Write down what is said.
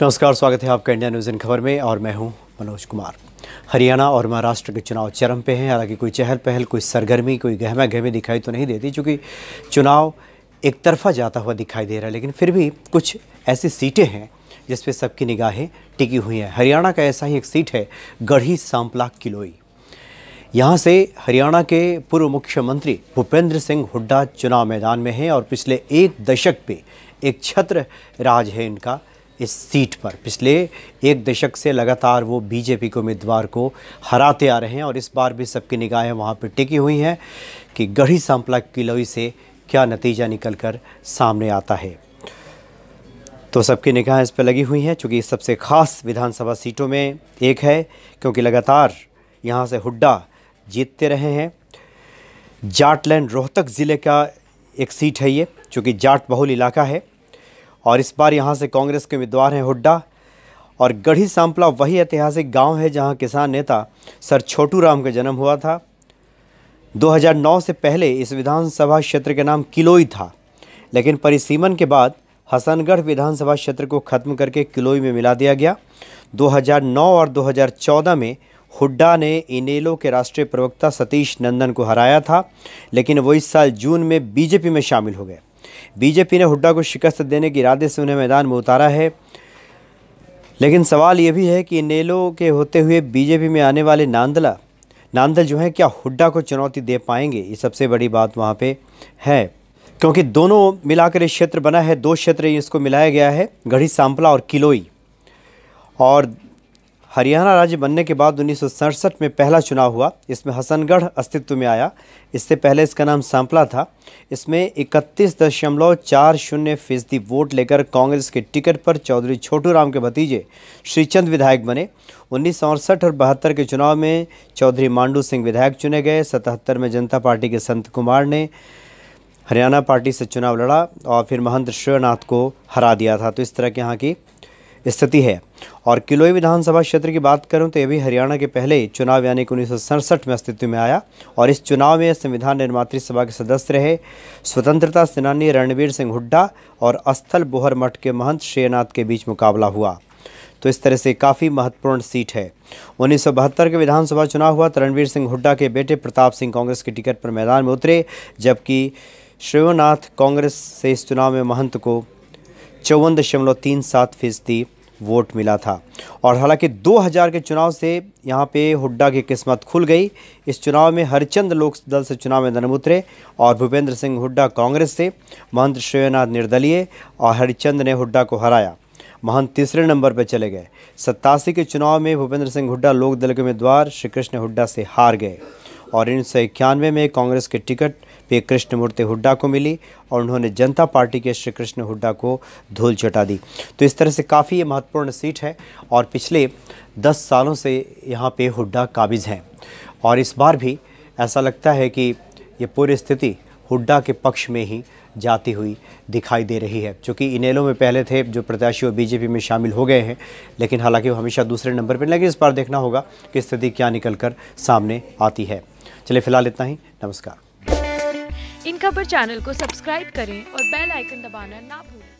नमस्कार, स्वागत है आपका इंडिया न्यूज़ इन खबर में और मैं हूं मनोज कुमार। हरियाणा और महाराष्ट्र के चुनाव चरम पे हैं। हालांकि कोई चहल पहल, कोई सरगर्मी, कोई गहमा गहमी दिखाई तो नहीं देती, क्योंकि चुनाव एक तरफा जाता हुआ दिखाई दे रहा है। लेकिन फिर भी कुछ ऐसी सीटें हैं जिस पे सबकी निगाहें टिकी हुई हैं। हरियाणा का ऐसा ही एक सीट है गढ़ी सांपला किलोई। यहाँ से हरियाणा के पूर्व मुख्यमंत्री भूपेंद्र सिंह हुड्डा चुनाव मैदान में हैं और पिछले एक दशक पे एक छत्र राज है इनका इस सीट पर। पिछले एक दशक से लगातार वो बीजेपी के उम्मीदवार को हराते आ रहे हैं और इस बार भी सबकी निगाहें वहाँ पर टिकी हुई हैं कि गढ़ी सांपला किलोई से क्या नतीजा निकलकर सामने आता है। तो सबकी निगाहें इस पर लगी हुई हैं, चूँकि सबसे ख़ास विधानसभा सीटों में एक है, क्योंकि लगातार यहाँ से हुड्डा जीतते रहे हैं। जाटलैंड रोहतक ज़िले का एक सीट है ये, चूँकि जाट बहुल इलाका है और इस बार यहाँ से कांग्रेस के उम्मीदवार हैं हुड्डा। और गढ़ी सांपला वही ऐतिहासिक गांव है जहाँ किसान नेता सर छोटू राम का जन्म हुआ था। 2009 से पहले इस विधानसभा क्षेत्र का नाम किलोई था, लेकिन परिसीमन के बाद हसनगढ़ विधानसभा क्षेत्र को खत्म करके किलोई में मिला दिया गया। 2009 और 2014 में हुड्डा ने इनेलो के राष्ट्रीय प्रवक्ता सतीश नंदन को हराया था, लेकिन वो इस साल जून में बीजेपी में शामिल हो गए। बीजेपी ने हुड्डा को शिकस्त देने के इरादे से उन्हें मैदान में उतारा है। लेकिन सवाल ये भी है कि इनेलो के होते हुए बीजेपी में आने वाले नांदल जो हैं, क्या हुड्डा को चुनौती दे पाएंगे? ये सबसे बड़ी बात वहाँ पे है, क्योंककि दोनों मिलाकर इस क्षेत्र बना है। दो क्षेत्र इसको मिलाया गया है, गढ़ी सांपला और किलोई। और हरियाणा राज्य बनने के बाद 1967 में पहला चुनाव हुआ, इसमें हसनगढ़ अस्तित्व में आया। इससे पहले इसका नाम सांपला था। इसमें 31.40% वोट लेकर कांग्रेस के टिकट पर चौधरी छोटू राम के भतीजे श्रीचंद विधायक बने। 1968 और 72 के चुनाव में चौधरी मांडू सिंह विधायक चुने गए। 77 में जनता पार्टी के संत कुमार ने हरियाणा पार्टी से चुनाव लड़ा और फिर महंत श्रेयनाथ को हरा दिया था। तो इस तरह के यहाँ की स्थिति है। और किलोई विधानसभा क्षेत्र की बात करूं तो ये भी हरियाणा के पहले चुनाव यानी कि 1967 में अस्तित्व में आया और इस चुनाव में संविधान निर्मात्री सभा के सदस्य रहे स्वतंत्रता सेनानी रणवीर सिंह हुड्डा और अस्थल बोहर मठ के महंत श्रेयनाथ के बीच मुकाबला हुआ। तो इस तरह से काफ़ी महत्वपूर्ण सीट है। 1972 के विधानसभा चुनाव हुआ तो रणवीर सिंह हुड्डा के बेटे प्रताप सिंह कांग्रेस के टिकट पर मैदान में उतरे, जबकि श्रेयनाथ कांग्रेस से इस चुनाव में महंत को 54.37% वोट मिला था। और हालांकि 2000 के चुनाव से यहाँ पे हुड्डा की किस्मत खुल गई। इस चुनाव में हरिचंद लोक दल से चुनाव मैदान में उतरे और भूपेंद्र सिंह हुड्डा कांग्रेस से, महंत श्रेयनाथ निर्दलीय और हरिचंद ने हुड्डा को हराया। महंत तीसरे नंबर पर चले गए। 87 के चुनाव में भूपेंद्र सिंह हुड्डा लोक दल के उम्मीदवार श्री कृष्ण हुड्डा से हार गए और 1991 में कांग्रेस के टिकट पे कृष्णमूर्ति हुड्डा को मिली और उन्होंने जनता पार्टी के श्री कृष्ण हुड्डा को धूल चटा दी। तो इस तरह से काफ़ी ये महत्वपूर्ण सीट है और पिछले 10 सालों से यहाँ पे हुड्डा काबिज़ हैं और इस बार भी ऐसा लगता है कि ये पूरी स्थिति हुड्डा के पक्ष में ही जाती हुई दिखाई दे रही है। चूँकि इनेलो में पहले थे जो प्रत्याशी वो बीजेपी में शामिल हो गए हैं, लेकिन हालांकि वो हमेशा दूसरे नंबर पर। लेकिन इस बार देखना होगा कि स्थिति क्या निकल कर सामने आती है। चलिए फिलहाल इतना ही। नमस्कार। इन खबर चैनल को सब्सक्राइब करें और बेल आइकन दबाना ना भूलें।